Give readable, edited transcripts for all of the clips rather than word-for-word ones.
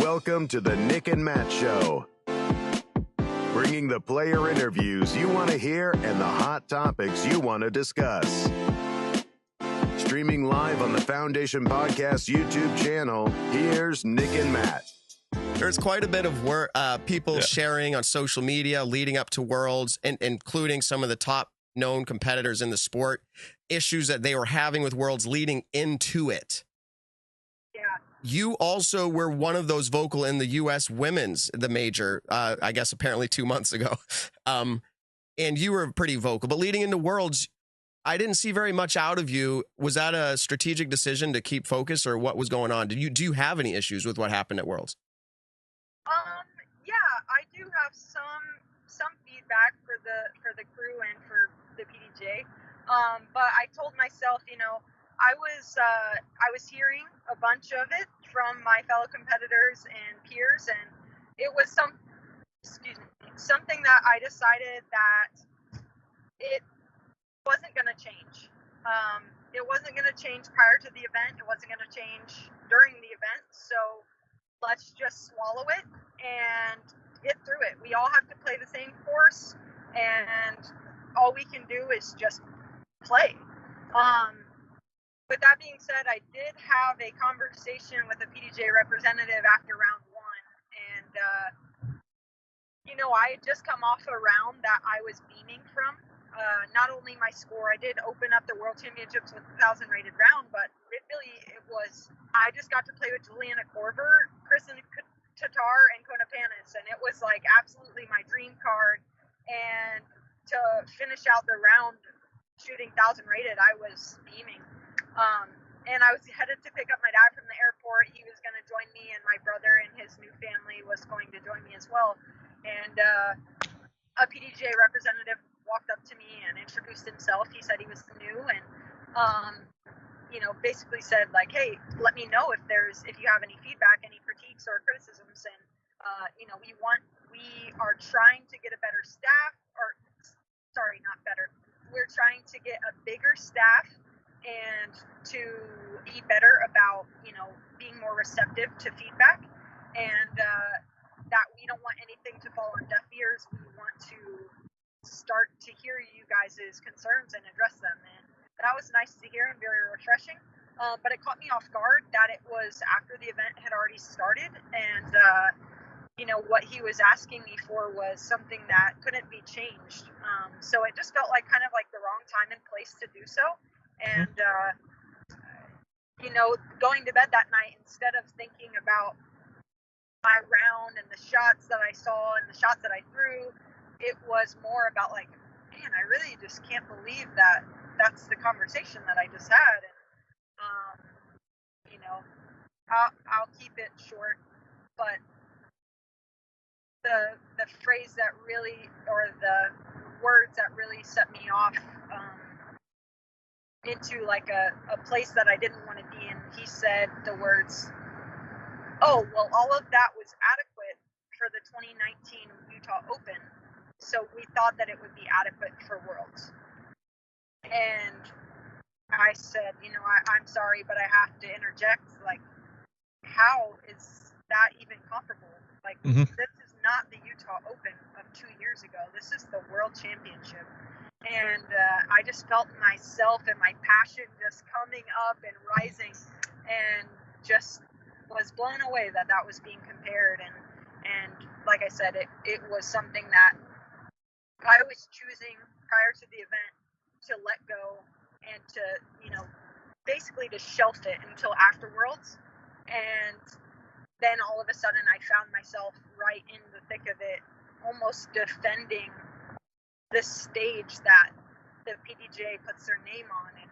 Welcome to the Nick and Matt Show. Bringing the player interviews you want to hear and the hot topics you want to discuss. Streaming live on the Foundation Podcast YouTube channel, here's Nick and Matt. There's quite a bit of people sharing on social media leading up to Worlds, and including some of the top known competitors in the sport, issues that they were having with Worlds leading into it. Yeah. You also were one of those vocal in the U.S. Women's, the major, I guess apparently 2 months ago. And you were pretty vocal. But leading into Worlds, I didn't see very much out of you. Was that a strategic decision to keep focus, or what was going on? Do you have any issues with what happened at Worlds? Yeah, I do have some feedback for the crew and for the PDJ. But I told myself, I was hearing a bunch of it from my fellow competitors and peers, and it was something that I decided that it wasn't going to change. It wasn't going to change prior to the event. It wasn't going to change during the event. So let's just swallow it and get through it. We all have to play the same course, and all we can do is just play. With that being said, I did have a conversation with a PDJ representative after round one, and I had just come off a round that I was beaming from. Not only my score, I did open up the World Championships with a 1,000 rated round, but I just got to play with Juliana Korver, Kristen Tatar, and Kona Panis, and it was like absolutely my dream card. And to finish out the round shooting 1,000 rated, I was beaming. And I was headed to pick up my dad from the airport. He was going to join me, and my brother and his new family was going to join me as well. And a PDJ representative walked up to me and introduced himself. He said he was new, and basically said like, hey, let me know if you have any feedback, any critiques or criticisms. And we are trying to get a better staff, we're trying to get a bigger staff and to be better about, being more receptive to feedback, and that we don't want anything to fall on deaf ears. We want to start to hear you guys' concerns and address them. And that was nice to hear and very refreshing. But it caught me off guard that it was after the event had already started, and what he was asking me for was something that couldn't be changed. So it just felt like kind of like the wrong time and place to do so. And, going to bed that night, instead of thinking about my round and the shots that I saw and the shots that I threw, it was more about like, man, I really just can't believe that that's the conversation that I just had. And, I'll keep it short, but the phrase that really, or the words that really set me off into like a place that I didn't want to be in, he said the words, oh, well, all of that was adequate for the 2019 Utah Open, so we thought that it would be adequate for Worlds. And I said, I'm sorry, but I have to interject, like, how is that even comparable? Like, This is not the Utah Open of 2 years ago. This is the World Championship. And I just felt myself and my passion just coming up and rising, and just was blown away that was being compared. And like I said, it was something that I was choosing prior to the event to let go and to, basically to shelf it until after Worlds. And then all of a sudden I found myself right in the thick of it, almost defending this stage that the PDJ puts their name on, and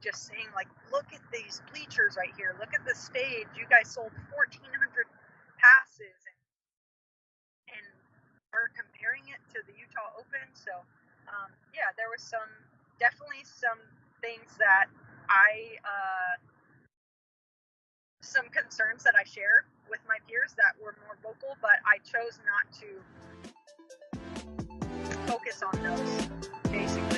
just saying like, look at these bleachers right here, look at the stage, you guys sold 1,400 passes, and we're comparing it to the Utah Open. So there was definitely some things that some concerns that I shared with my peers that were more vocal, but I chose not to focus on those, basically.